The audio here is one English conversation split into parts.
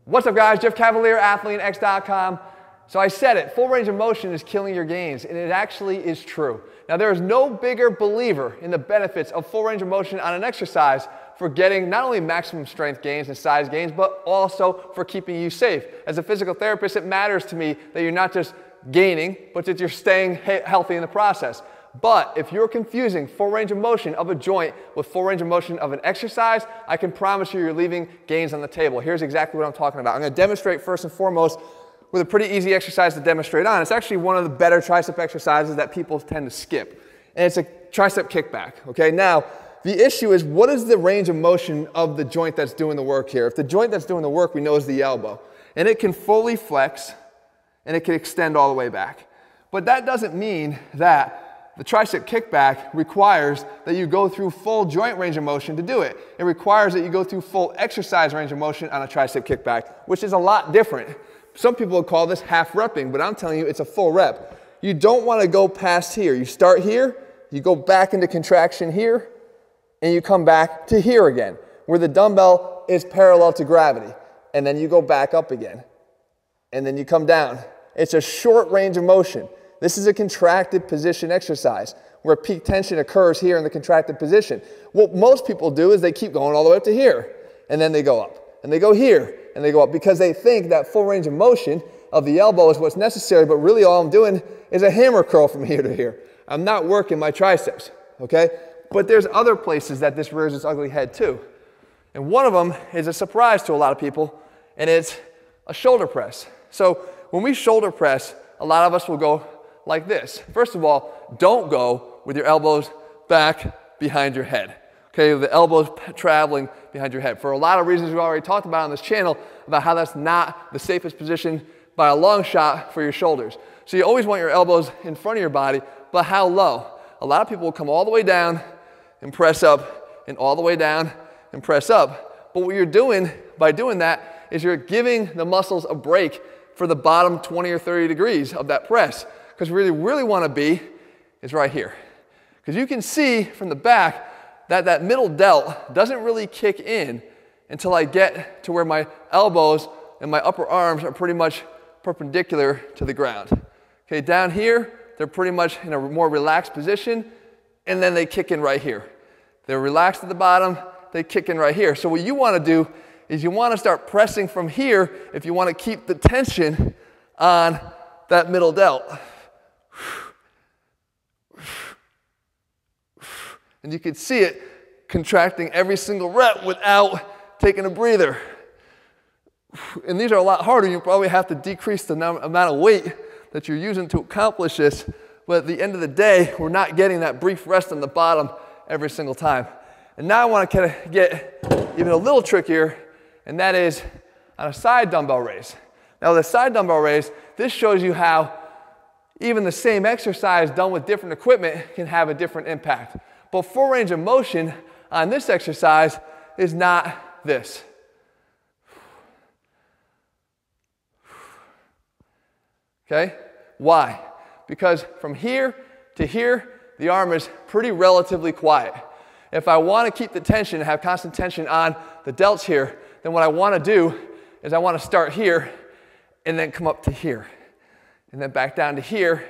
What's up, guys? Jeff Cavaliere, ATHLEAN-X.com. So I said it, full range of motion is killing your gains, and it actually is true. Now, there is no bigger believer in the benefits of full range of motion on an exercise for getting not only maximum strength gains and size gains, but also for keeping you safe. As a physical therapist, it matters to me that you're not just gaining, but that you're staying healthy in the process. But if you're confusing full range of motion of a joint with full range of motion of an exercise, I can promise you're leaving gains on the table. Here's exactly what I'm talking about. I'm going to demonstrate first and foremost with a pretty easy exercise to demonstrate on. It's actually one of the better tricep exercises that people tend to skip. And it's a tricep kickback. Okay, now the issue is, what is the range of motion of the joint that's doing the work here? If the joint that's doing the work we know is the elbow, and it can fully flex and it can extend all the way back. But that doesn't mean that the tricep kickback requires that you go through full joint range of motion to do it. It requires that you go through full exercise range of motion on a tricep kickback, which is a lot different. Some people would call this half repping, but I'm telling you it's a full rep. You don't want to go past here. You start here, you go back into contraction here, and you come back to here again, where the dumbbell is parallel to gravity. And then you go back up again. And then you come down. It's a short range of motion. This is a contracted position exercise where peak tension occurs here in the contracted position. What most people do is they keep going all the way up to here, and then they go up, and they go here, and they go up, because they think that full range of motion of the elbow is what's necessary, but really all I'm doing is a hammer curl from here to here. I'm not working my triceps, okay? But there's other places that this rears its ugly head too. And one of them is a surprise to a lot of people, and it's a shoulder press. So when we shoulder press, a lot of us will go like this. First of all, don't go with your elbows back behind your head. Okay, the elbows traveling behind your head. For a lot of reasons we've already talked about on this channel about how that's not the safest position by a long shot for your shoulders. So you always want your elbows in front of your body, but how low? A lot of people will come all the way down and press up, and all the way down and press up. But what you're doing by doing that is you're giving the muscles a break for the bottom 20 or 30 degrees of that press. Because where you really want to be is right here. Because you can see from the back that that middle delt doesn't really kick in until I get to where my elbows and my upper arms are pretty much perpendicular to the ground. Okay, down here, they're pretty much in a more relaxed position, and then they kick in right here. They're relaxed at the bottom, they kick in right here. So what you want to do is you want to start pressing from here if you want to keep the tension on that middle delt. And you can see it contracting every single rep without taking a breather. And these are a lot harder. You probably have to decrease the amount of weight that you're using to accomplish this. But at the end of the day, we're not getting that brief rest on the bottom every single time. And now I want to kind of get even a little trickier, and that is on a side dumbbell raise. Now, the side dumbbell raise, this shows you how even the same exercise done with different equipment can have a different impact. But full range of motion on this exercise is not this. Okay? Why? Because from here to here, the arm is pretty relatively quiet. If I want to keep the tension and have constant tension on the delts here, then what I want to do is I want to start here and then come up to here. And then back down to here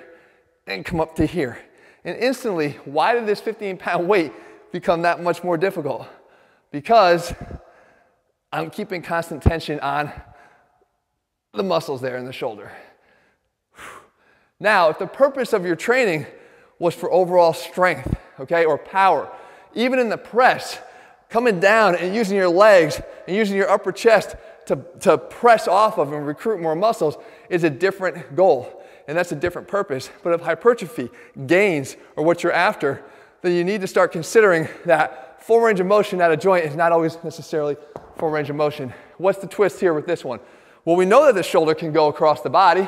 and come up to here. And instantly, why did this 15-pound weight become that much more difficult? Because I'm keeping constant tension on the muscles there in the shoulder. Now, if the purpose of your training was for overall strength, okay, or power, even in the press, coming down and using your legs and using your upper chest to press off of and recruit more muscles is a different goal. And that's a different purpose. But if hypertrophy, gains, are what you're after, then you need to start considering that full range of motion at a joint is not always necessarily full range of motion. What's the twist here with this one? Well, we know that the shoulder can go across the body.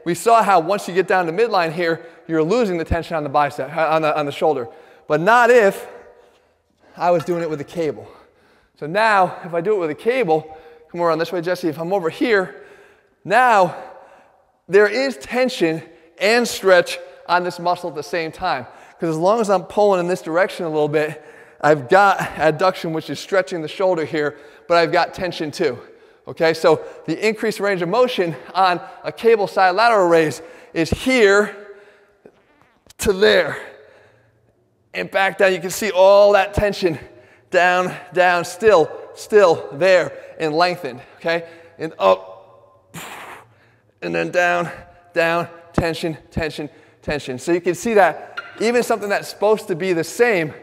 We saw how once you get down to midline here, you're losing the tension on the bicep, on the shoulder. But not if I was doing it with a cable. So now, if I do it with a cable, come around this way, Jesse, if I'm over here, now there is tension and stretch on this muscle at the same time. Because as long as I'm pulling in this direction a little bit, I've got adduction, which is stretching the shoulder here, but I've got tension too. Okay, so the increased range of motion on a cable side lateral raise is here to there. And back down, you can see all that tension down, down, still there and lengthened, okay? And up, and then down, down, tension, tension, tension. So you can see that even something that's supposed to be the same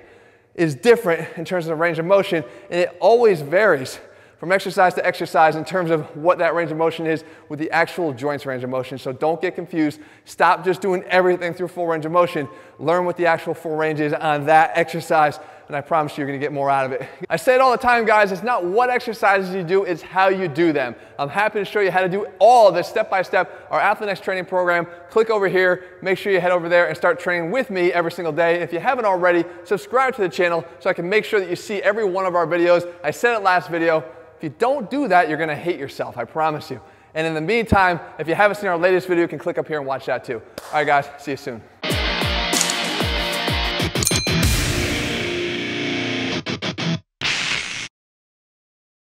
is different in terms of the range of motion, and it always varies from exercise to exercise in terms of what that range of motion is with the actual joints range of motion. So don't get confused. Stop just doing everything through full range of motion. Learn what the actual full range is on that exercise, and I promise you, you're gonna get more out of it. I say it all the time, guys, it's not what exercises you do, it's how you do them. I'm happy to show you how to do all of this step by step, our ATHLEAN-X training program. Click over here, make sure you head over there and start training with me every single day. If you haven't already, subscribe to the channel so I can make sure that you see every one of our videos. I said it last video, if you don't do that, you're gonna hate yourself, I promise you. And in the meantime, if you haven't seen our latest video, you can click up here and watch that too. All right, guys, see you soon.